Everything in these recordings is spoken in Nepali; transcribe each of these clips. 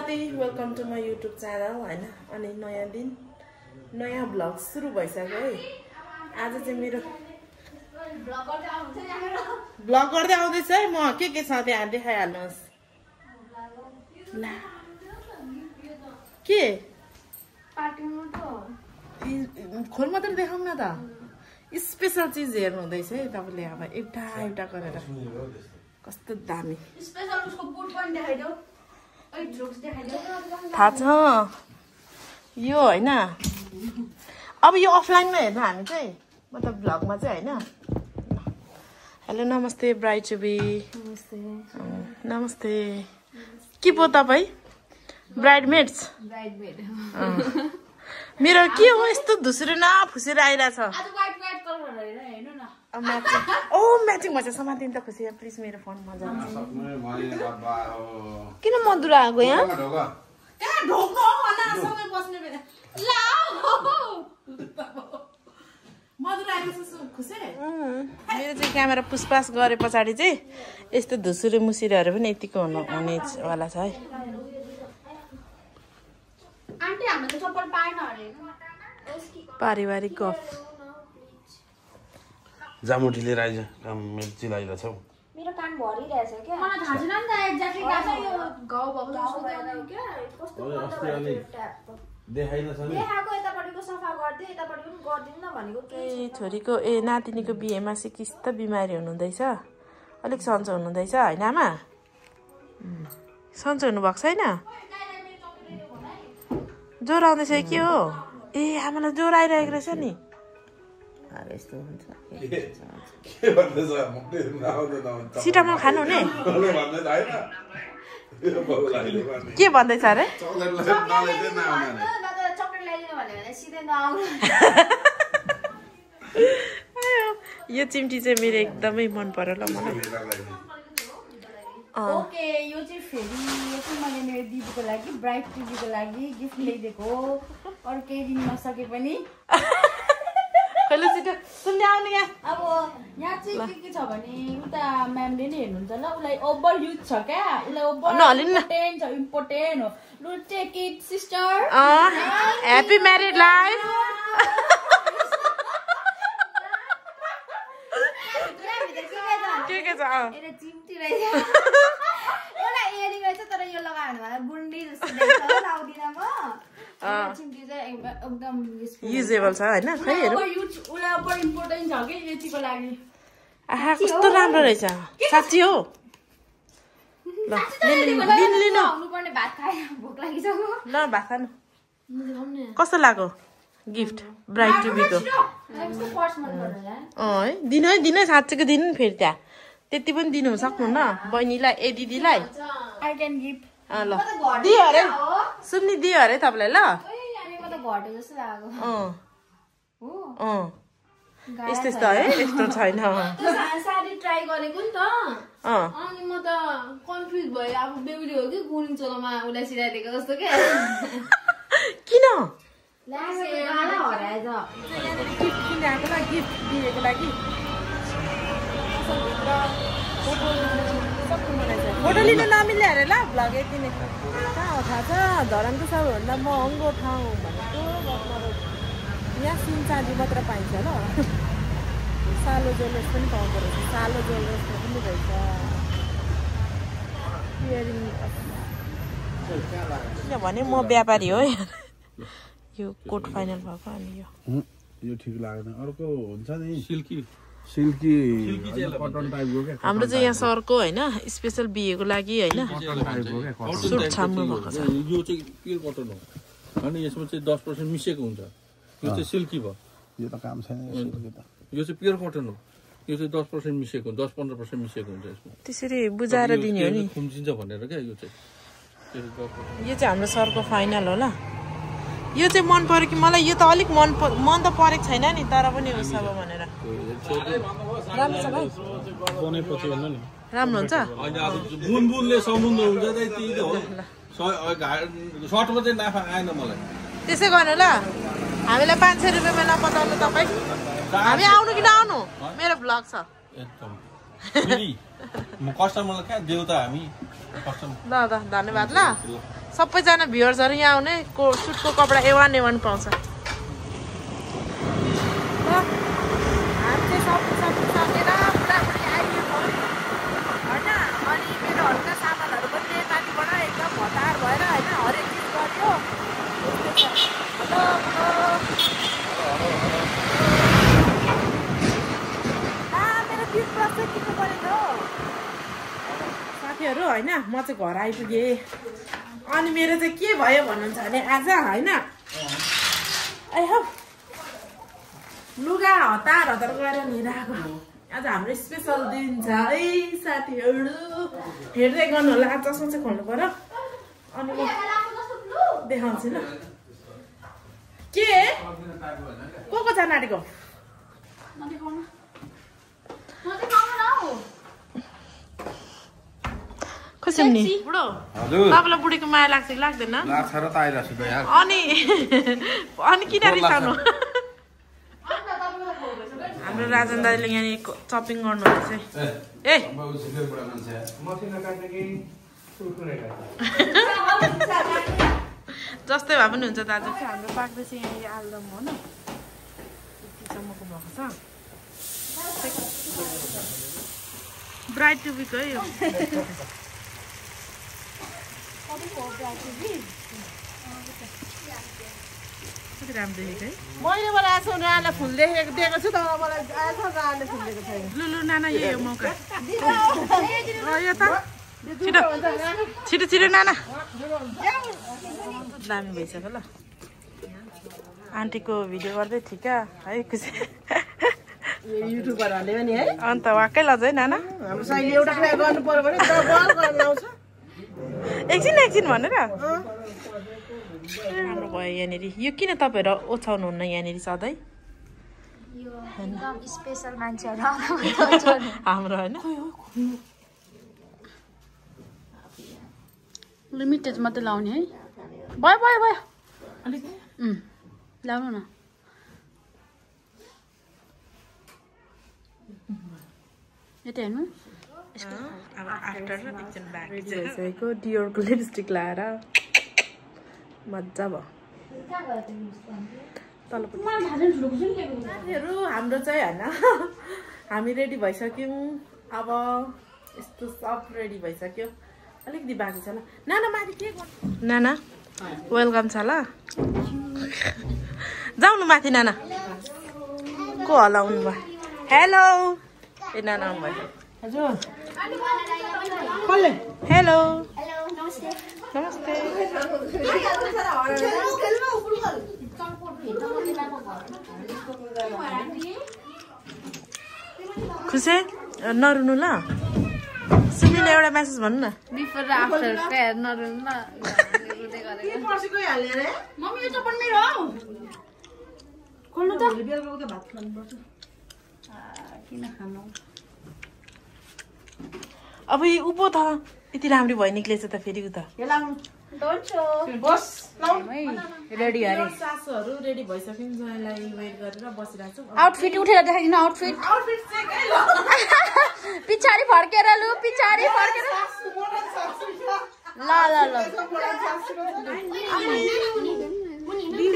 साथी welcome to my YouTube channel हैन अनि नयाँ दिन नयाँ भ्लग सुरु भइसक्यो है। आज चाहिँ मेरो भ्लग गर्दै आउँदैछ है। म के छ त्यहाँ देखाइहाल्नुहोस्। ला के खोल मात्र देखाउँ न त। स्पेशल चिज हेर्नु हुँदैछ है तपाईले। अब एउटा एउटा गरेर कस्तो दामी स्पेशल उसको बुट पनि देखाइदेऊ। थाहा छ यो हैन। अब यो अफलाइनमा हेर्नु हामी चाहिँ मतलब भ्लगमा चाहिँ हैन। हेलो नमस्ते ब्राइड टु बी। नमस्ते के पो तपाई ब्राइडमेड्स? ब्राइडमेड मेरो के हो यस्तो धुस्रो न फुसेर आइराछ। आज व्हाइट व्हाइट कलर हेरेर हेर्नु न। ओ म्याचिङ भन्छ। समातिन त खुसी प्लिज मेरो फोन मजा आउँछ। किन मधुरा आको यहाँ? कहाँ ढोको होला सँगै बस्ने बेला ला मधुरा आएको छ खुसी। मेरो चाहिँ क्यामेरा पुसपास गरे पछाडि चाहिँ यस्तो धुसुरे मुसिरेहरु पनि यतिको हुने वाला छ है। आन्टी हामीले त चप्पल पाएन अरे। पारिवारिक गफ जामुटीले राइज काम मिर्ची लागिरहेछ हौ। मेरो कान भरिरहेछ के। मलाई थाहा छैन नि त एक्ज्याक्टली कहाँ छ यो गाउँ भएको जस्तो भयो के। कस्तो देखाइनछ नि। देखाको यतापटिको सफा गर्दै यतापटि पनि गर्दिन न भनेको के। छोरीको नातिनीको बिहेमा सिकिस त बिमारी हुनुहुँदैछ। अलिक सन्चो हुनुहुँदैछ हैन आमा? सन्चो हुनुभएको छैन? ज्वरो आउँदैछ के हो? ए आमालाई ज्वरो आइरहेको रहेछ नि। यस्तो हुन्छ सिटामल खानु हुने के भन्दैछ अरे? यो चिम्टी चाहिँ मेरो एकदमै मन पर्यो ल मलाई। ओके यो चाहिँ फेरि यो चाहिँ मैले मेरो दिदीको लागि ब्राइड टिभीको लागि गिफ्ट ल्याइदिएको। अरू केही दिन नसके पनि कहिले छिटो सुन्ने आउने यहाँ। अब यहाँ चाहिँ के छ भने उता म्यामले नै हेर्नुहुन्छ ल। उसलाई ओभर युज छ क्या। उसलाई ओभर इम्पोर्टेन्ट छ इम्पोर्टेन्ट हो। लु take it sister. Happy married life. के छ? यसले चिम्टी रहेछ। एउटा इयरिङ रहेछ तर यो लगायो भने मलाई गुन्डी जस्तो देख्छ लाउँदिन म। चिम्टी चाहिँ एकदम युजेबल छ हैन? खै हेरौँ। उसलाई ओभर इम्पोर्टेन्ट छ कि यतिको लागि। आहा कस्तो राम्रो रहेछ। साँच्ची हो? ल लिनु आउनुपर्ने भात खाए भोक लागिसक्यो। ल भात खानु। कस्तो लाग्यो गिफ्ट ब्राइड टु बीको? है दिनु है साँच्चीको दिनु नि फेरि त्यहाँ त्यति पनि दिनु सक्नु न बहिनीलाई ए दिदीलाई। I can give. ल दियो अरे सुम्नी दियो अरे तपाईँलाई। ल घटे जस्तो लाग्यो। यस्तो यस्तो है यस्तो छैन। साडी ट्राई गरेको नि त अनि म त कन्फ्युज भयो। अब बेहुली हो कि गुनिङ चोलोमा उसलाई सिलाइदिएको जस्तो के। किन हराएछ गिफ्ट किनेको ल गिफ्ट दिएको लागि फोटो लिन नमिल्ने अरे ल भ्लग यति कहाँ हो थाहा छ? धरानको सबैभन्दा महँगो ठाउँ भनेको यहाँ सुन चाँदी मात्र पाइन्छ ल। सालो ज्वेलर्स पनि पाउँदो रहेछ। सालो ज्वेलर्समा पनि रहेछ इयरिङ। किनभने म व्यापारी हो यार। यो कोट फाइनल भएको अनि यो ठिक लागेन। अर्को हुन्छ नि सिल्की सिल्की कटन टाइपको के। हाम्रो चाहिँ यहाँ सरको हैन स्पेशल बिहेको लागि हैन सुट छाम्नु भएको छ। यो चाहिँ प्योर कटन हो अनि यसमा चाहिँ 10% मिसेको हुन्छ। यो चाहिँ सिल्की भयो। यो त काम छैन सिल्की त। यो चाहिँ प्योर कटन हो। यो चाहिँ 10% मिसेको 10-15% मिसेको हुन्छ यसमा। त्यसरी बुझाएर दिने हो नि। खुम्चिन्छ भनेर क्या यो चाहिँ। यो चाहिँ हाम्रो सरको फाइनल हो ल। यो चाहिँ मन पर्यो कि मलाई? यो त अलिक मन त परेको छैन नि तर पनि होस् अब भनेर। राम्रो छ भाइ? राम्रो हुन्छ। बुनबुनले समुद्र हुन्छ त्यही हो। सर्टमा चाहिँ नाफा आएन मलाई। त्यसै गर्नु ल। हामीलाई 500 रुपियाँमा नपताउनु तपाईँ। हामी आउनु कि नआउनु? मेरो भ्लग छ एकदम। म कस्टमरलाई क्या देऊ त हामी। ल धन्यवाद ल। सबैजना भ्युअर्सहरू यहाँ आउने सुटको कपडा A1 पाउँछ। हामी चाहिँ सबै सकेर पुरापुरी आइयो होइन। अनि मेरो हल्का सामानहरू पनि माथिबाट एकदम हतार भएर होइन हरेक चिज गऱ्यो। मेरो दिन ब्रस चाहिँ किन्नु पऱ्यो त साथीहरू होइन। म चाहिँ घर आइपुगेँ। अनि मेरो चाहिँ के भयो भन्नुहुन्छ भने आज होइन लुगा हतार गरेर लिएर आएको। आज हाम्रो स्पेसल दिन छ है साथीहरू। हेर्दै गर्नु होला। चस्मा चाहिँ खोल्नु पर्यो। अनि म देखाउँछु ल के को जान आँटेको। कसरी बुढो तपाईँलाई बुढीको माया लाग्छ कि लाग्दैन? लाग्छ र त आइरहेको छु त यार। अनि किन रिसाउनु? हाम्रो राजन दाजुले यहाँनिर चपिङ गर्नुहुँदैछ। ए जस्तै भए पनि हुन्छ दाजु। हाम्रो पाक्दैछ यहाँनिर आलुदम हो न। यतिसम्मको भएको छ। ब्राइड टु बीको है यो। कति राम्रो देखेको है। मैले मलाई आज राले फुल दिएको छु तर मलाई आज राले फुल दिएको छैन। लु नाना यही हो मौका। यो त छिटो नाना। दामी भइसक्यो ल। आन्टीको भिडियो गर्दै ठिक है खुसी। युट्युबरहरूले पनि है। अन्त वाक्कै लज है नाना। हाम्रो साइले एउटा कुरा गर्नु पर्यो भने गर्न आउँछ। एकछिन भनेर राम्रो भयो यहाँनिर। यो किन तपाईँहरू ओछ्याउनुहुन्न यहाँनिर सधैँ? स्पेसल मान्छेहरू हाम्रो होइन। लिमिटेड मात्रै लाउने है। भयो अलिक लाउनु न। यता हेर्नु अब आफ्टर एकछिन ब्याक भइसकेको डियोरको लिपस्टिक लाएर मजा भयो। साथीहरू हाम्रो चाहिँ होइन हामी रेडी भइसक्यौँ। अब यस्तो सब रेडी भइसक्यो। अलिकति बाँकी छ ल। नाना माथि के गर्नु? नाना वेलकम छ ल। जाउनु माथि नाना। को हलाउनु भयो? हेलो ए नाना आउनु भयो। हजुर हेलो नमस्ते। खुसी नरुनु ल। सुनिले एउटा मेसेज भन्नु न। बिफोर र आफ्टर फेयर नरुनु ल। मम्मी यो चपन मेरो हो। खोल्नु त। किन खानु? अब यो उप त यति राम्रो भइ निक्लेछ त फेरि उता। रेडी अरे सासूहरू रेडी भइसक्यौँ। जयलाई वेट गरेर बसिरहेको छु। आउटफिट उठेर देखाइदिनु। आउटफिट पछाडि फर्केर लु। पछाडि फर्केर ल ल ल।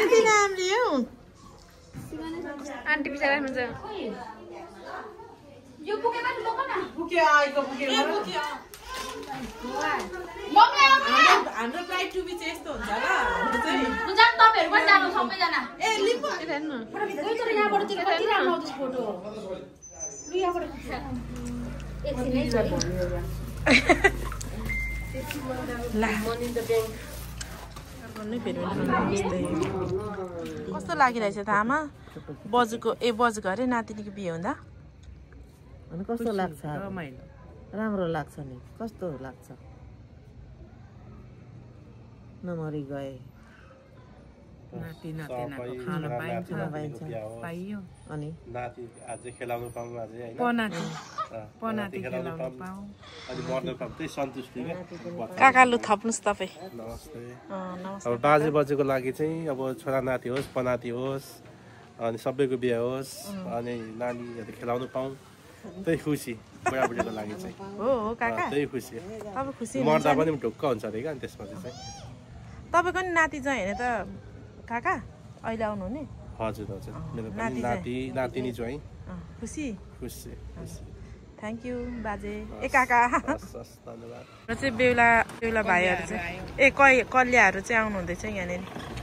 कति राम्रो हो आन्टी पछाडि राख्नुहुन्छ। यो बुकेमा लोक न। बुके आएको बुके हाम्रो ब्राइड टु बी चाहिँ यस्तो हुन्छ ल। हाम्रो चाहिँ जान तपाईहरु पनि जानु सबैजना। ए लिम्बु हेर्नु ओइ तर यहाँबाट चाहिँ कति राम्रो आउँछ फोटो। लु यहाँबाट एकछिनै छ। ला कस्तो लागिरहेछ त आमा? बजुको बजुको अरे नातिनीको बिहे हुँदा अनि कस्तो लाग्छ? राम्रो लाग्छ नि। कस्तो लाग्छ? नमरी गए नाति नातिनाको खान पाइयो अनि नाति अझै खेलाउनु पाउँ अझै हैन पनाति खेलाउनु पाउँ अनि मर्नु पाउँ त्यही सन्तुष्टि के काकालु थप्नुस् तपाई। नमस्ते। अब बाजे बजेको लागि चाहिँ अब छोरा नाति होस् पनाति होस् अनि सबैको बिहे होस् अनि नानीहरु खेलाउनु पाउँ त्यही खुसी बुढाबुढीको लागि चाहिँ हो काका त्यही खुसी। अब खुसी मर्दा पनि ढुक्क हुन्छ रे के अनि त्यसपछि चाहिँ तपाईँको नि नाति चाहिँ हेर्ने त काका अहिले आउनुहुने हजुर हजुर मेरो पनि नाति नातिनी ज्वाइँ खुसी खुसी थ्याङ्क यू बाजे ए काका धन्यवाद र चाहिँ बेहुला भाइहरू चाहिँ कल्याहरू चाहिँ आउनुहुँदैछ यहाँनिर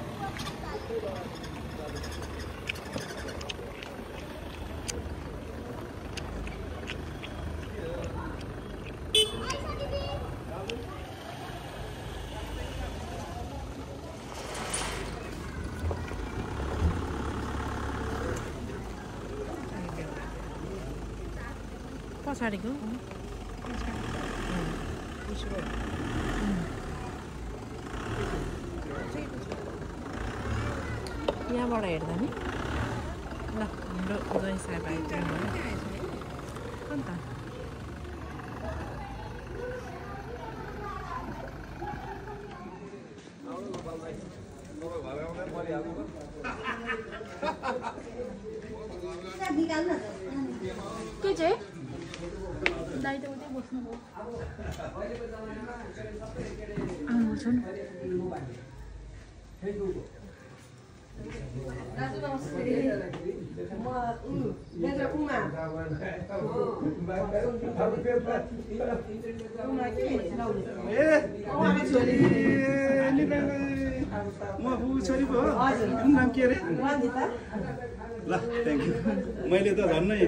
पछाडिको यहाँबाट हेर्दा नि ल हाम्रो जय साहेब आइपुग्नु अन्त के चाहिँ दाइ त उतै बस्नुभयो आउनुपर्छ नि छोरी पो नाम के अरे ल थ्याङ्क यू मैले त झन्नै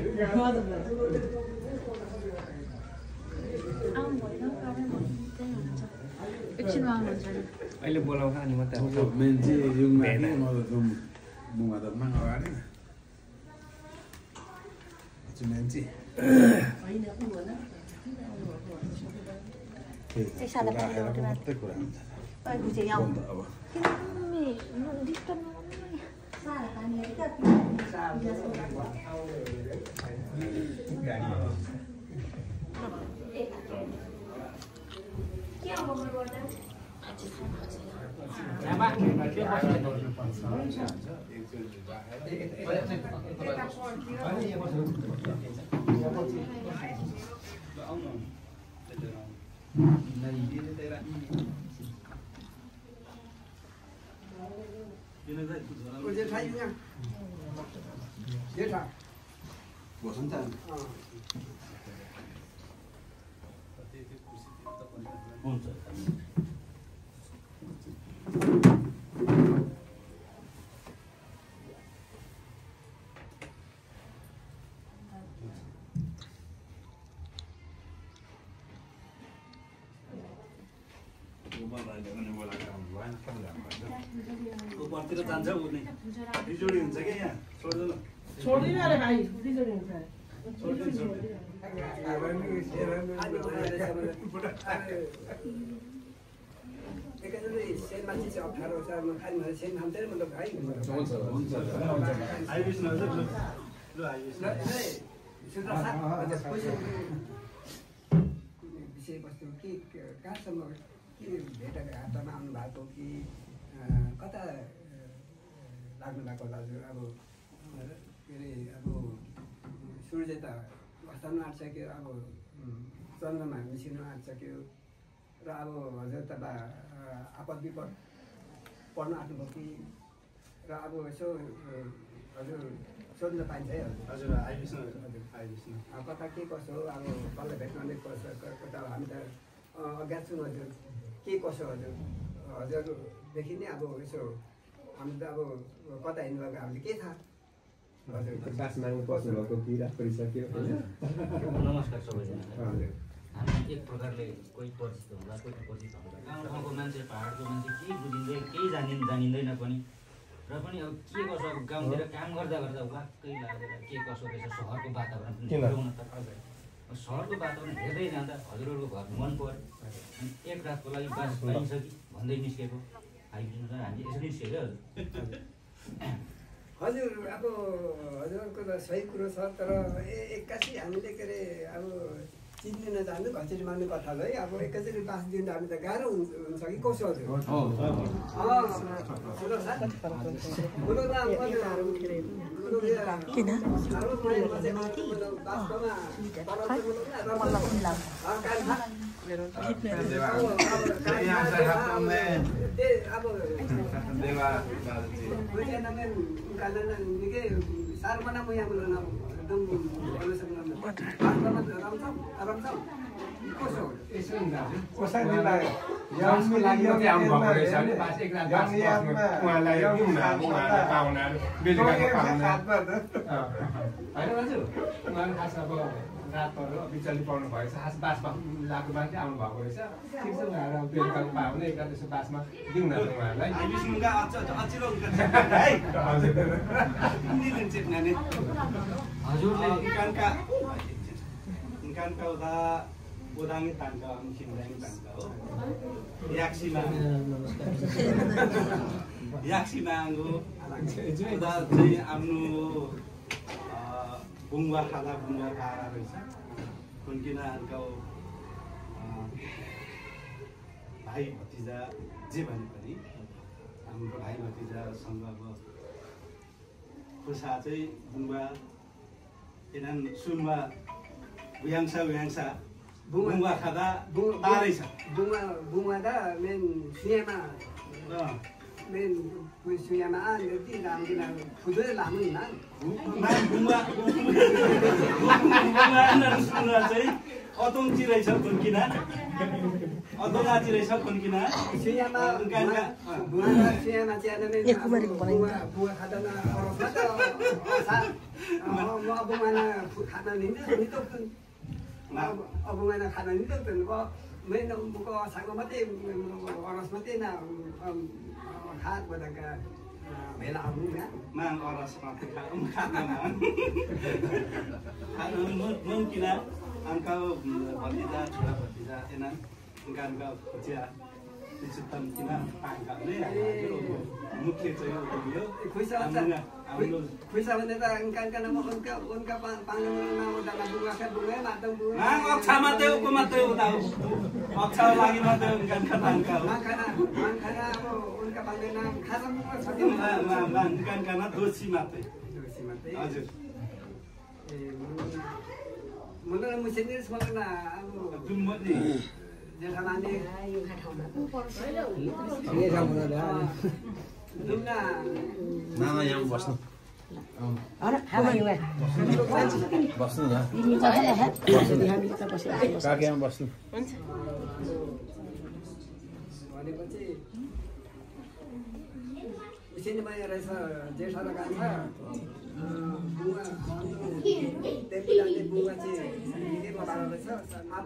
एकछिनमा आउनुहुन्छ अहिले बोलाउँछ अनि मात्रै आउँछ मान्छे युङमा मुमा त माग अगाडि मान्छे मात्रै कुरा हुन्छ अब उपरतिर जान्छ उ नै बिजोडी हुन्छ के यहाँ छोड्दैन छोड्दिन रे भाइ बिजोडी हुन्छ विषयवस्तु के कहाँसम्म के भेटघाटमा आउनु भएको कि कता लाग्नु भएको दाजु अब के अरे अब सूर्य त अस्ताउनु आँटिसक्यो अब चन्द्रमा मिसिनु आँटिसक्यो र अब हजुर त आपद विपद पढ्नु आँट्नुभयो कि र अब यसो हजुर सोध्न पाइन्छ है हजुर आइबिस्नु कता के कसो अब कसलाई भेट्ने कसो कता हामी त अज्ञात छौँ हजुर के कसो हजुर हजुरदेखि नै अब यसो हामी त अब कता हिँड्नुभएको हामीले के थाहा हजुर बासमामा बस्नुभएको कि रात परिसक्यो नमस्कार सबैजना हामी एक प्रकारले कोही परिचित हुँदा कोही परिचित हुँदा गाउँ ठाउँको मान्छे पाहाडको मान्छे केही बुझिँदै केही जानिँदैन पनि र पनि अब के कसो अब गाउँतिर काम गर्दा गर्दा वाक्कै लागेर के कसो रहेछ सहरको वातावरण पनि हेराउन त सहरको वातावरण हेर्दै जाँदा हजुरहरूको घर मन पर्यो अनि एक रातको लागि बास पाइन्छ कि भन्दै निस्केको आइपुग्नु त हामी यसरी निस्केको हजुर अब हजुरको त सही कुरो छ तर एक्कासी हामीले के अरे अब चिन्ने नजान्नु घचेरी मान्नु कथा है अब एकैचोटि बास दिनु हामी त गाह्रो हुन्छ कि कसो हजुर रात परेर बिचली पाउनु भएछ खास बासमा लागु मान्छे आउनु भएको रहेछ ठिक छ उहाँहरू बेलुका पायो भने एक त्यसो बासमा दिउँ न उहाँहरूलाई हजुरले इकानका उता बोदाङी तान्का खिमदाङ तान्का हो याक्सीमा आङ्गो उता चाहिँ आफ्नो बुङ्गा खाँदा बुङ्गा खाएर रहेछ कुनकिन अन्काउ भाइ भतिजा जे भने पनि हाम्रो भाइ भतिजासँग अब खुसा चाहिँ बुङ्गा एनान सुनमा उयाङ्सा बुङ्गा खाँदा तारै छ बुङ्गा दा मेन सुयामा मेन सुयामा आन्दी रामदिना खुदै लामु न बुङ्गा चाहिँ अतोङ चिरै छ कुनकिना अतोङा चिरै छ कुनकिना सुयामा बुङ्गा सुयामा च्यादा मेन बुङ्गा खाँदा न अरफमा त म बुङ्गा खाना नि अब मैंने खाना नहीं तो मैंने मुको सांगो मते औरस मते ना खात बदका मेला आउनु ना मां औरस मते खाना ना खाना मुमकिन अंका भतिजा छोरा भतिजा एना अंका खुचिया निश्चितम किन पांका ने मुख्य चाहिँ हो खुइसा भने त अंका नाम उनका पांगा नाम दाना बुगा का बुगा माता बुगा मां अक्षा माते उको माते उता अक्षा लागि माते उनका पांका हो मां खाना अब उनका पांगा नाम खाना छथि मां उनका ना दोषी माते हजुर ए मन मुसे नि स्मरण अब जुम्मनी जेठामाने यो खाठाउमा नाना यहाँ बस्नु बस्नु न काकीमा बस्नु भनेपछि उसैले मैले रहेछ जेठा कान्छ बुवा बुवा चाहिँ निकै बताएको रहेछ अब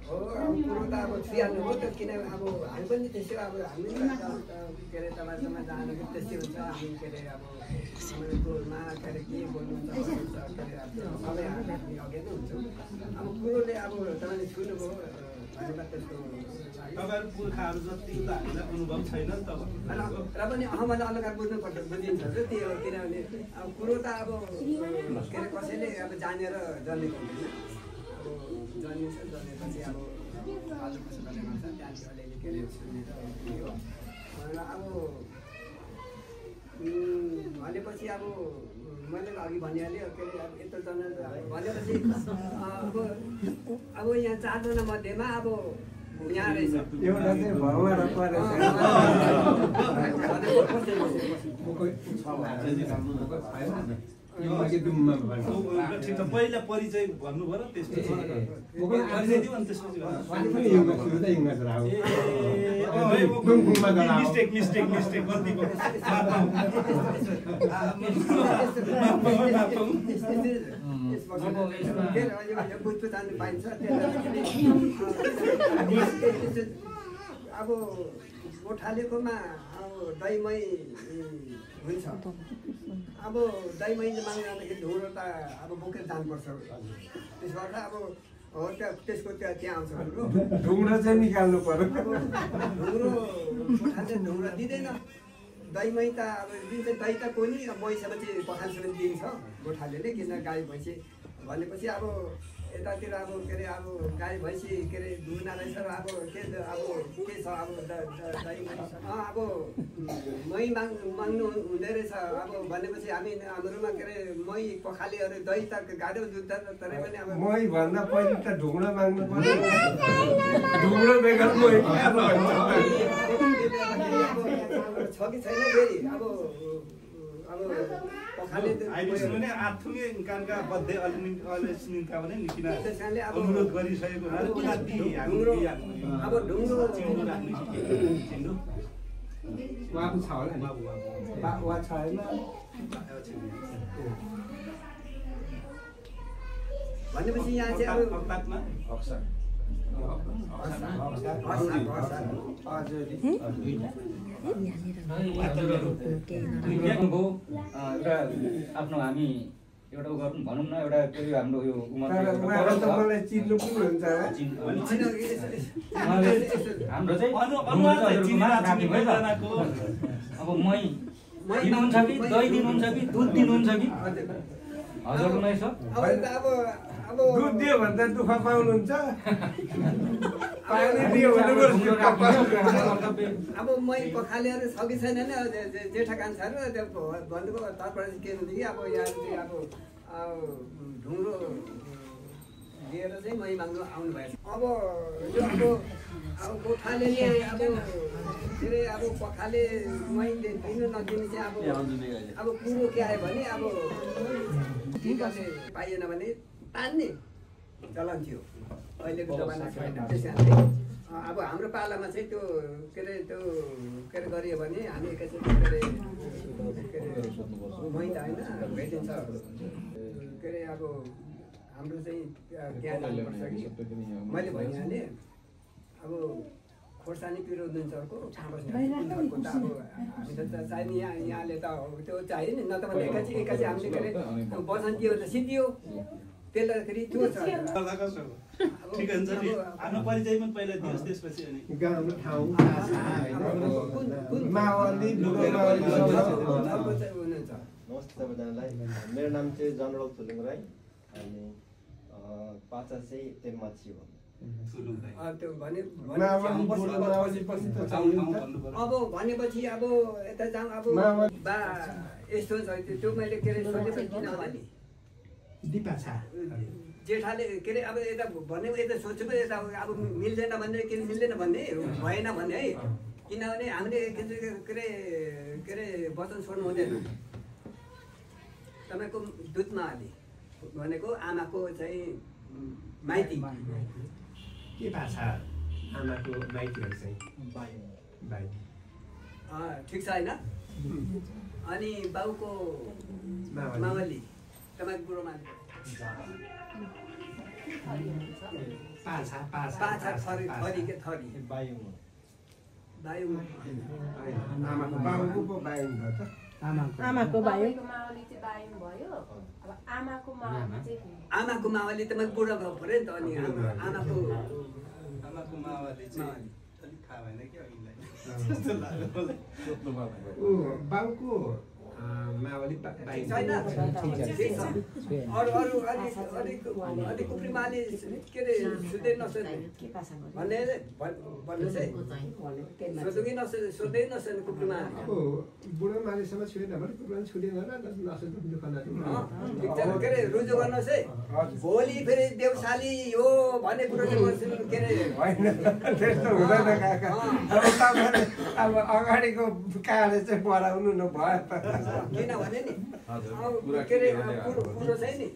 हो कुरो त अब छुइहाल्नु हो त किन अब हामी पनि त्यसो अब हामी के अरे तपाईँसँग जानु त्यस्तै हुन्छ हामी के अरे अब टोलमा के अरे के बोल्नुहुन्छ के अरे सबै हामी अघि नै हुन्छौँ अब कुरोले अब तपाईँले छुनुभयो भनेर त्यस्तो तपाईँहरू पुर्खाहरू जति त हामीलाई अनुभव छैन नि त र पनि अहमले अलग बुझ्नुपर्छ बुझिन्छ त्यही हो किनभने अब कुरो त अब के अरे कसैले अब जानेर जन्मेको हुँदैन जन्मिन्छ जन्मेपछि अब आज कसो गर्ने गर्छ त्यहाँदेखि अलिअलि के अरे सुनेर हो अब भनेपछि अब मैले अघि भनिहालेँ के अरे अब यत्रो जना भनेपछि अब यहाँ 4 जना मध्येमा अब यहाँ रहेछ एउटा चाहिँ भगवान ठिक छ पहिला परिचय भन्नुभयो र त्यसपछि परिचय दिउँ अनि त्यसपछि मिस्टेक गल्ती बुझ्नु जानु पाइन्छ अब गोठालेकोमा अब दहीमै हुन्छ अब दहीमै माग्दाखेरि ढुँडो त अब बोकेर जानुपर्छ त्यसबाट अब हो त्यसको त्यहाँ आउँछ भनेको ढुङ्ग्रो चाहिँ निकाल्नु पर्यो अब ढुङ्ग्रो गोठाले ढुङ्ग्रो दिँदैन दहीमै त अब दिन्छ दही त कोही महीसम्म चाहिँ पखालसम्म दिन्छ गोठाले किन गाई भैँसी भनेपछि अब यतातिर अब के अरे अब गाई भैँसी के अरे दुहुना रहेछ र अब के छ अब अब मही माग्नु हुँदै रहेछ अब भनेपछि हाम्रोमा के अरे मही पखालीहरू दही त गाह्रो जुत्छ तरै पनि अब मही भन्दा पहिले त ढुङ्ग्रो माग्नु पर्यो ढुङ्ग्रो बेगर मही छ कि छैन फेरि अब पखाले आइपुग्ने आठुङ्गे कानका बद्धे अलिनिका भने निकिन अनुरोध गरिसकेको अब ढुङ्ग्रो उहाँको छ होला नि उहाँ छैन भनेपछि यहाँ चाहिँ अब आफ्नो हामी एउटा गर्नु भनौँ न एउटा हाम्रो यो हाम्रो चाहिँ अब मही दिनुहुन्छ कि दही दिनुहुन्छ कि दुध दिनुहुन्छ कि हजुरलाई छ दुध दियो भने त दुःख पाउनुहुन्छ पानी दियो भने अब मै पखालेहरू छ कि छैन जेठा कान्छाहरू त्यो भन्नुको तर्फबाट के हुन्छ कि अब यहाँ चाहिँ अब ढुङ्ग्रो लिएर चाहिँ मै माग्नु आउनु भएछ अब यो अब गोठाले नि अब के अरे अब पखाले मै दिनु नदिनु चाहिँ अब कुरो के आयो भने अब पाइएन भने तान्ने चलन थियो अहिलेको जमाना छैन त्यस कारणले अब हाम्रो पालामा चाहिँ त्यो के अरे गरियो भने हामी एकैचोटि के अरे मैदा होइन भेटिन्छ के अरे अब हाम्रो चाहिँ ज्ञान जानुपर्छ कि मैले भनिहालेँ अब खोर्सानी पिरो नुनचरको बस्नेको त अब हामी त चाहिने यहाँले त त्यो चाहियो नि न त भने एकाची हामीले के अरे बसन्ती त सिद्धियो त्यसलाई फेरि त्यो छ ठिक हुन्छ नि आफ्नो परिचय पनि पहिला दियोस् त्यसपछि अनि गाउँ ठाउँ मावली नमस्ते सबैजनालाई मेरो नाम चाहिँ जनरल थुलुङ राई अनि पाचा चाहिँ तेलमाछी हो त्यो अब भनेपछि अब यता जाउँ अब बा यस्तो छ त्यो मैले के अरे सोधेपछि किन भने जेठाले के अरे अब यता भन्ने यता सोचेको यता अब मिल्दैन भन्ने किन मिल्दैन भन्ने भएन भन्ने है किनभने हामीले के अरे वचन छोड्नु हुँदैन तपाईँको दुधमा हाले भनेको आमाको चाहिँ माइती के भाषा आमाको माइतीहरू चाहिँ ठिक छ होइन अनि बाउको मावली तपाईँको बुढो मावली पाछा थरी के थरी आमाको बायो आमाको मावली त मैले बुढो भएको पऱ्यो नि त अनि आमाको मावली चाहिँ अलिक थाहा भएन कि बाउको मावली छैन अरू अलिक कुप्रीमाले के अरे सुत्दै नसोध्ने भन्ने भन्नु चाहिँ सोध्दै नसोध्ने कुप्रीमाले बुढो मालिसम्म छुटेन भने कुप्रीमा छुटेन नसोध्नु दुःख ठिक छ के अरे रुजु गर्नुहोस् है भोलि फेरि देउसाली हो भन्ने कुरो चाहिँ के अरे त्यस्तो हुँदैन काका अब अगाडिको काले चाहिँ बढाउनु नभए किनभने नि के अरे कुरो चाहिँ नि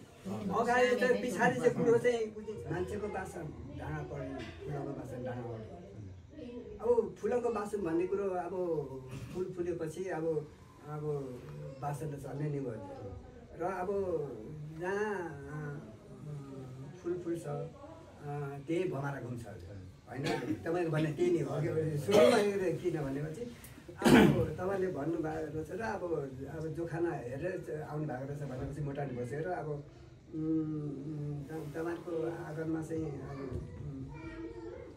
अगाडि चाहिँ पछाडि चाहिँ कुरो चाहिँ मान्छेको बासन ढाँडा पर्ने फुलको बासन ढाँडा पर्ने अब फुलको बासन भन्ने कुरो अब फुल फुलेपछि अब बासन त चल्ने नि भयो र अब जहाँ फुल फुल्छ त्यही भमारा घुम्छ होइन तपाईँको भन्ने त्यही नै हो सुरुमा किन भनेपछि अब तपाईँले भन्नुभएको रहेछ र अब जोखाना हेरेर आउनु भएको रहेछ भनेपछि मोटानी बसेर अब तपाईँको आँगनमा चाहिँ अब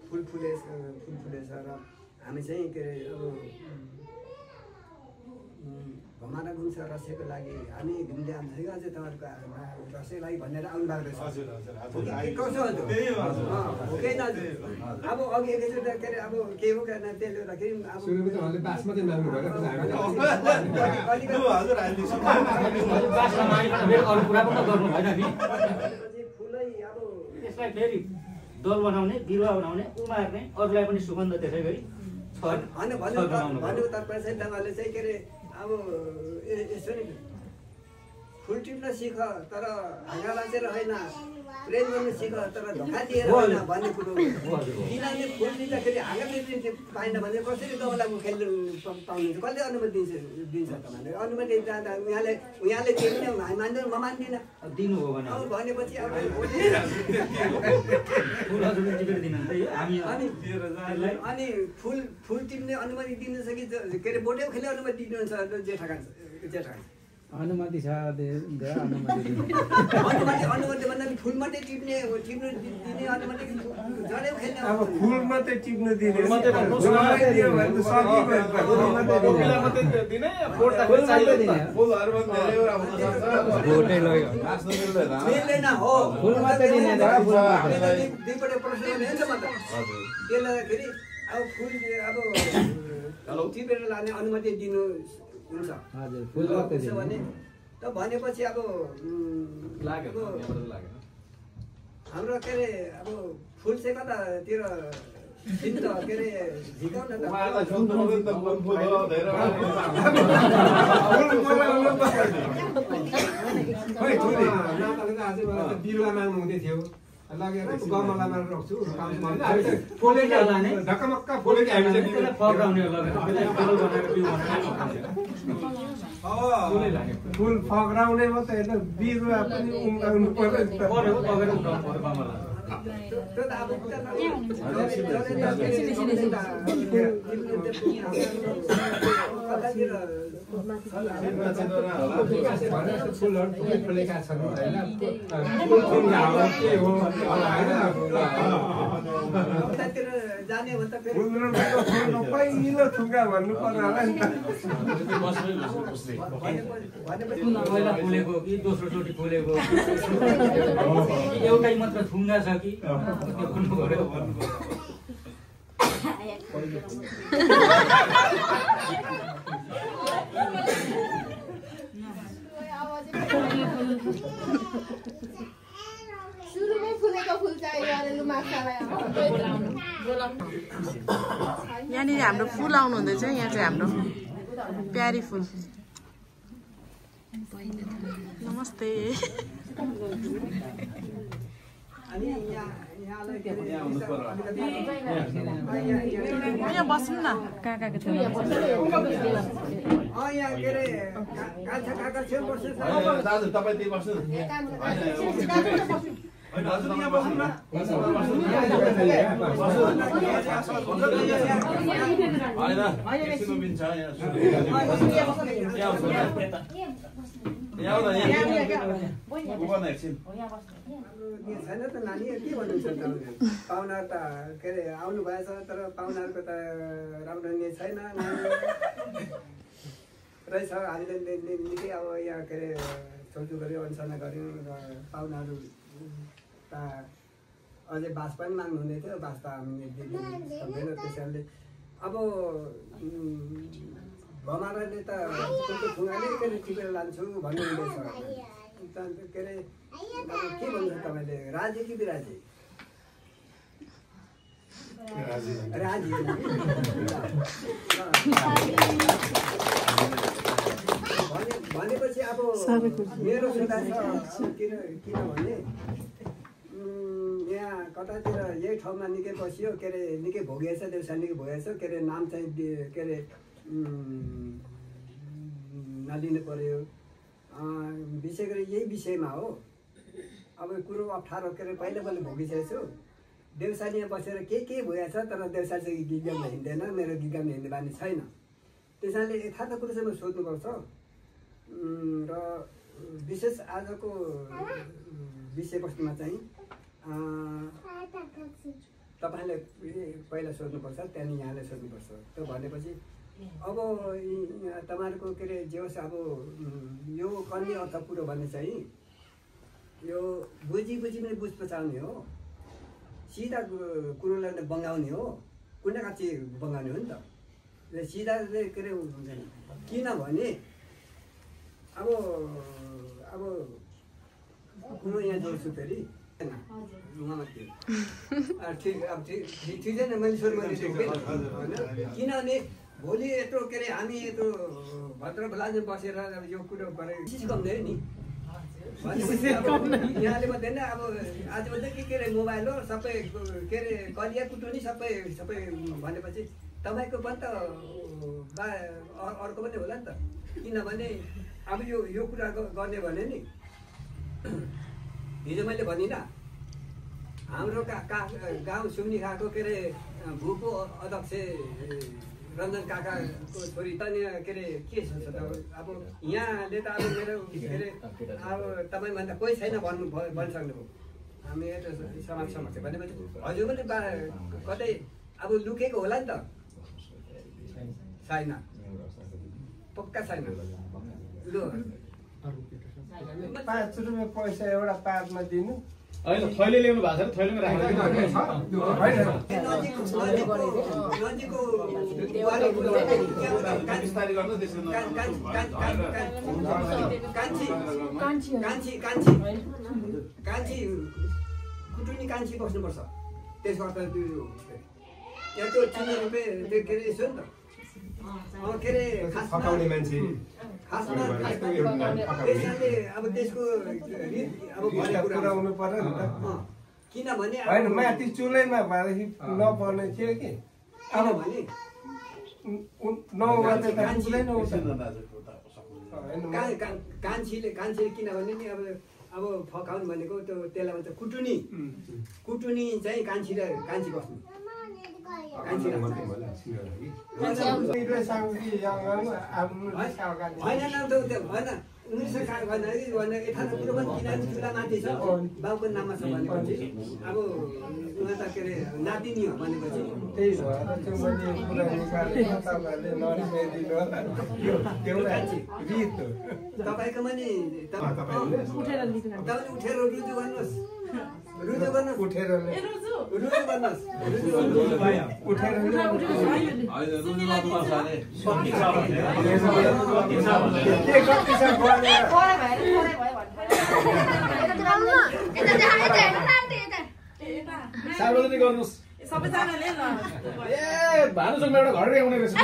फुल फुलेछ र हामी चाहिँ के अरे अब घुमाना घुम्छ रसेको लागि हामी घुम्दै आउँछ अझै तपाईँहरूको रसेको लागि भनेर आउनु भएको रहेछ कसो भोकै दाजु अब अघि एकैचोटि के अरे अब के हो त्यसले गर्दाखेरि अब फुलै अब त्यसलाई फेरि दल बनाउने बिरुवा बनाउने उमार्ने अरूलाई पनि सुगन्ध त्यसै गरी भनेको तर्फ चाहिँ तपाईँहरूले चाहिँ के अरे अब यसो नि फुल टिप्न सिक तर हाँगा बाँचेर होइन प्रेम गर्नु सिक तर धोका दिएर होइन भन्ने कुरो किनभने फुल टिप्दाखेरि हाँगा टिप्ने पाएन भने कसरी तपाईँलाई खेल्नु पाउनुहुन्छ कसले अनुमति दिन्छ तपाईँले अनुमति जाँदा उहाँले दिनु हामी मान्दैन म मान्दिनँ दिनु हो भने अब भनेपछि अब अनि फुल टिप्ने अनुमति दिनुहुन्छ कि के अरे बोटे खेल्ने अनुमति दिनुहुन्छ जेठा अनुमति छ अनुमति भन्दा फुल मात्रै टिप्ने दिने अनुमति जडे खेल्ने अब फुल मात्रै टिप्न दिने मिल्दैन हो फुल मात्रै दिने दुईपल्ट प्रश्न हुन्छ म त त्यसलाई फेरि अब फुल अब टिपेर लाने अनुमति दिनु हुन्छ भने त भनेपछि अब हाम्रो के अरे अब फुल चाहिँ कतातिर दिन्छ के अरे झिकाउन बिरुवा माग्नु हुँदै थियो लगेर गमलामा रोप्छु ढकमक्क फुल फक्राउने मात्रै होइन बिरुवा पनि उम्राउनु फुलेका छन् पहिलो थुङ्गा भन्नु पर्यो होला नि पहिला फुलेको कि दोस्रोचोटि फुलेको एउटै मात्र थुङ्गा छ कि सुरुमै फुलेको फुल चाहियो यहाँनिर हाम्रो फुल आउनु हुँदैछ यहाँ चाहिँ हाम्रो प्यारी फुल नमस्ते यहाँ बस्नु न काकाको छेउ यहाँ के अरे काका छेउ बस्नु दाजु तपाईँ त्यही बस्नु दाजु यहाँ बस्नु न छैन त नानी के भन्नुहुन्छ पाहुना त के अरे आउनु भएछ तर पाहुनाहरूको त राम्रो छैन रहेछ हामीले निकै अब यहाँ के अरे सोचु गऱ्यो अनुसन्धान गऱ्यौँ र पाहुनाहरू त अझै बास पनि माग्नु हुँदै थियो बास त हामीले सक्दैन त्यसैले अब भमाराले त थुङ्गाले के अरे टिपेर लान्छु भन्नुहुँदैछ के अरे के भन्नुहुन्छ तपाईँले राजी कि बिराजी राजी भनेपछि अब मेरो सुधार छ किनभने यहाँ कतातिर यही ठाउँमा निकै बसियो के अरे निकै भोगेछ देउसा निकै भोगेछ के अरे नाम चाहिँ के अरे नदिनु पर्यो विशेष गरी यही विषयमा हो अब कुरो अप्ठ्यारो के अरे पहिला भोगिसकेको छु देउसानी बसेर के भइहाल्छ तर देउसा चाहिँ गिगामा हिँड्दैन मेरो गिगामा हिँड्ने बानी छैन त्यसैले यथार्थ कुरो चाहिँ म सोध्नुपर्छ र विशेष आजको विषयवस्तुमा चाहिँ तपाईँले पहिला सोध्नुपर्छ त्यहाँदेखि यहाँले सोध्नुपर्छ त्यो भनेपछि अब तपाईँहरूको के अरे जे होस् अब यो कन्ने अर्थ कुरो भने चाहिँ यो बुझी पनि बुझ पचाउने हो सिधा कुरोलाई बङ्गाउने हो कुनै काची बङ्गाउने हो नि त सिधा चाहिँ के अरे हुँदैन किनभने अब कुरो यहाँ जोड्छु फेरि ठिक छैन मैले किनभने भोलि यत्रो के अरे हामी यत्रो भद्र भलाजु बसेर यो कुरो गरेर चिज कम्दैन नि यहाँले मात्रै अब आज मात्रै के अरे मोबाइल हो सबै के अरे कलिया कुटुनी सबै भनेपछि तपाईँको पनि त अर्को पनि होला नि त किनभने अब यो कुरा गर्ने भने नि हिजो मैले भनिनँ हाम्रो गाउँ सुम्नी खाएको के अरे भूको अध्यक्ष रञ्जन काकाको छोरी त के अरे के छ अब यहाँले त अब मेरो के अरे अब तपाईँभन्दा कोही छैन भनिसक्नुभयो हामी यता समाज समक्ष भनेपछि हजुर पनि कतै अब लुकेको होला नि त छैन पक्का छैन लु 5 रुपियाँ पैसा एउटा पातमा दिनु होइन थैले ल्याउनु भएको छ थैलेमा कुटुनी कान्छी बस्नुपर्छ त्यसको अर्थ यत्रो 3 रुपियाँ त्यो के अरे यसो नि त के अरे फकाउने मान्छे खासमा त्यसले अब त्यसको अब पुऱ्याउनु पर्यो नि त किनभने होइन माथि चुलैमा भएदेखि नपर्ने थियो कि अब भने 9 बजे त कान्छीले किनभने नि अब फकाउनु भनेको त्यो त्यसलाई भन्छ कुटुनी चाहिँ कान्छी बस्नु माथि छ बाउको नाममा छ भनेपछि अब उहाँ त के अरे नातिनी हो भनेपछि तपाईँकोमा नि तपाईँले उठेर रुजु गर्नुहोस् उठेर सार्वजनिक गर्नुहोस् सबैजनाले ल ए भानुसँग एउटा घर ल्याउने रहेछ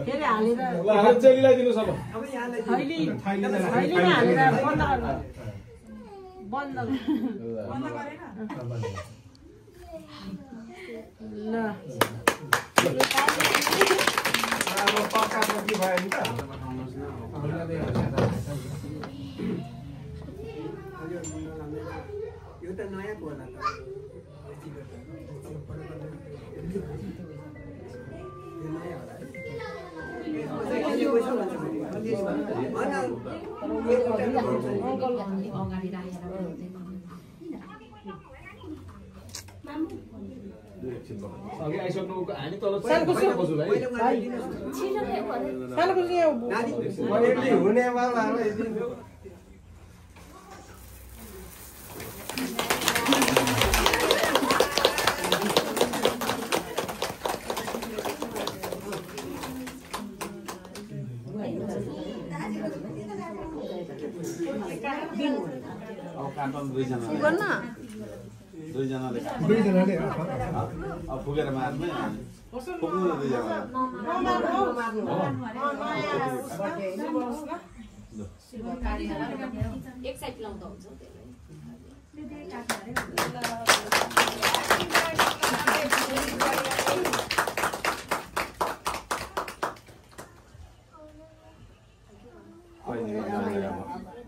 के हालेर ल हात चाहिँ मिलाइदिनु सब अब यहाँलाई हालेर बन्द गरेन ल अब पक्का पक्की भयो नि त यो त नयाँ होला त अघि आइसक्नु हामी तल बस्छु भाइ हुनेवाला दुईजनाले अब फुकेर मार्ने फुक्नु दुईजना एक साइड लाउँदा हुन्छ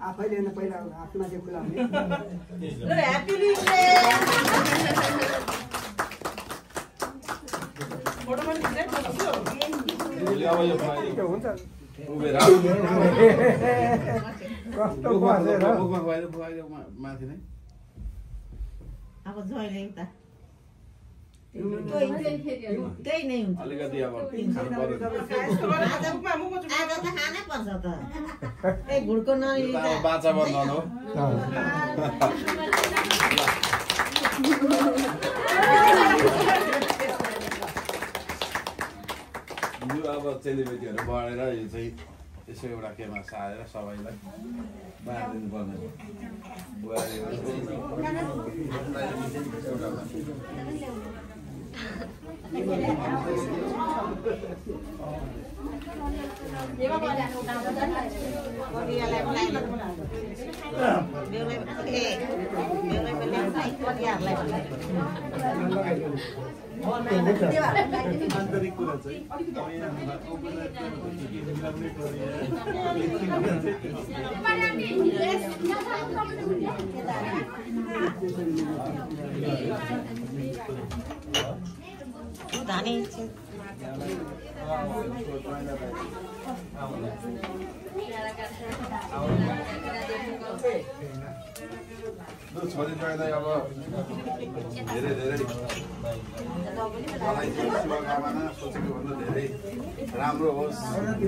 आफैले पहिला आफ्ना चाहिँ खुला हुने ल ह्यापी न्यू इयर फोटो पनि खिच्दै बस्छु अब यो हुन्छ उभेर कस्तो बसेर माथि नै अब जोइले त त्यही नै हुन्छ अलिकति अब खानु पर्यो आज त खानै पर्छ त ए घुडको नलिन्छ बाचा बन्द हो यो अब चेलीबेटीहरू बढेर यो चाहिँ यसो एउटा केमा सारेर सबैलाई बाँडिदिनु पर्ने आन्तरिक कुरा चाहिँ छोरी ज्वाइँलाई अब धेरै धेरै मलाई शुभकामना सोचेको भन्दा धेरै राम्रो होस्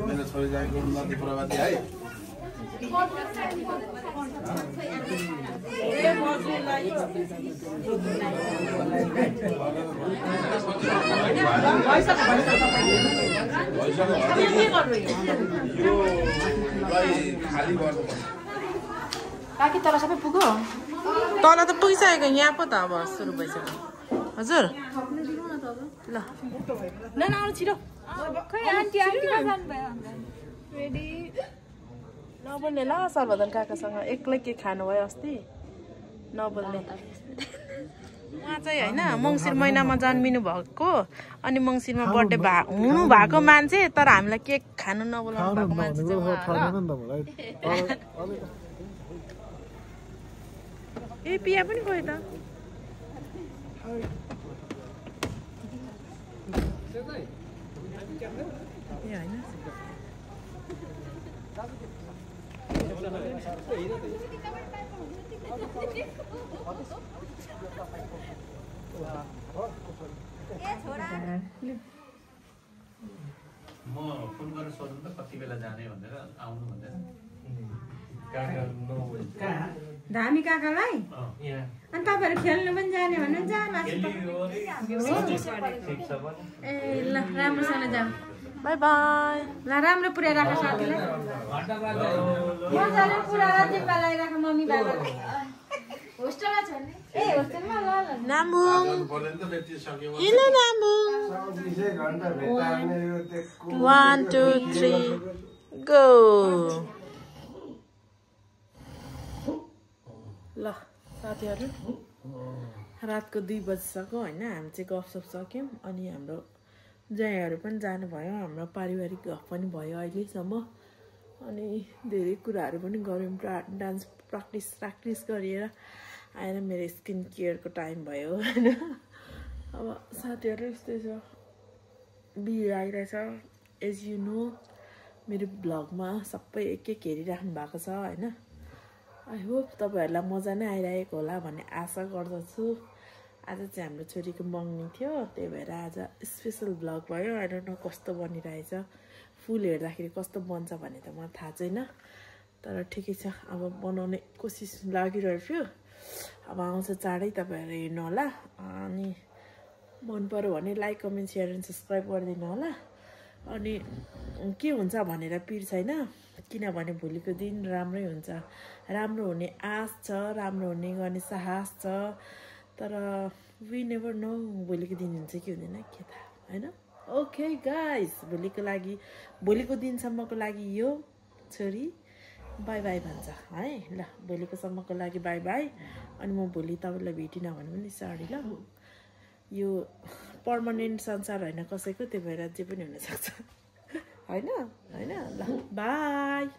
मेरो छोरी ज्वाइँको उन्नति प्रगति है खाली गर्नुपर्छ काकी तल सबै पुग्यो तल त पुगिसकेको यहाँ पो त अब सुरु भइसक्यो हजुर ल न आउनु छिटो रेडी नबोल्ने ल सर्वधन काकासँग एक्लै के खानुभयो अस्ति नबोल्ने उहाँ चाहिँ होइन मङ्सिर महिनामा जन्मिनु भएको अनि मङ्सिरमा बर्थडे हुनु भएको मान्छे तर हामीलाई केक खानु नबोलाउनु भएको मान्छे चाहिँ ए पिया पनि गयो त ए होइन म फोन गरेर सोध्नु त कति बेला जाने भनेर आउनु भन्दैन धामी काकालाई अनि तपाईँहरू खेल्नु पनि जाने भन्नुहुन्छ ए ल राम्रोसँग जाऊ बाई बाई ल राम्रो पुर्याइराख साथीलाई मजाले पुऱ्याएर जिम्मा लगाइराख मम्मी बाबालाई होस्टेलमा छ नि ए होस्टेलमा ल ल नामुङ हेलो नामुङ 1 2 3 गो ल साथीहरू रातको 2 बजिसक्यो होइन हामी चाहिँ गफसप सक्यौँ अनि हाम्रो जयाहरू पनि जानुभयो हाम्रो पारिवारिक गफ पनि भयो अहिलेसम्म अनि धेरै कुराहरू पनि गऱ्यौँ डान्स प्र्याक्टिस गरेर आएर मेरो स्किन केयरको टाइम भयो होइन अब साथीहरू यस्तै छ बिहे आइरहेछ एज यु नो मेरो ब्लगमा सबै एक हेरिराख्नु भएको छ होइन आई होप तपाईँहरूलाई मजा नै आइरहेको होला भन्ने आशा गर्दछु आज चाहिँ हाम्रो छोरीको मङ्गनी थियो त्यही भएर आज स्पेसल ब्लग भयो आई डोन्ट नो कस्तो बनिरहेछ फुल हेर्दाखेरि कस्तो बन्छ भन्ने त मलाई थाहा छैन तर ठिकै छ अब बनाउने कोसिस लागिरहेको थियो अब आउँछ चाँडै तपाईँहरू हेर्नु होला अनि मन पर्यो भने like comment share and subscribe गरिदिनु होला अनि के हुन्छ भनेर पिर छैन किनभने भोलिको दिन राम्रै हुन्छ राम्रो हुने आश छ राम्रो हुने गर्ने साहस छ तर वी नेभर नो भोलिको दिन हुन्छ कि हुँदैन के थाहा होइन ओके गाइस भोलिको दिनसम्मको लागि यो छोरी बाई बाई भन्छ है ल भोलिको सम्मको लागि बाई बाई अनि म भोलि तपाईँलाई भेटिनँ भने पनि सरी ल यो पर्मानेन्ट संसार होइन कसैको त्यही भएर जे पनि हुनसक्छ होइन ल बाई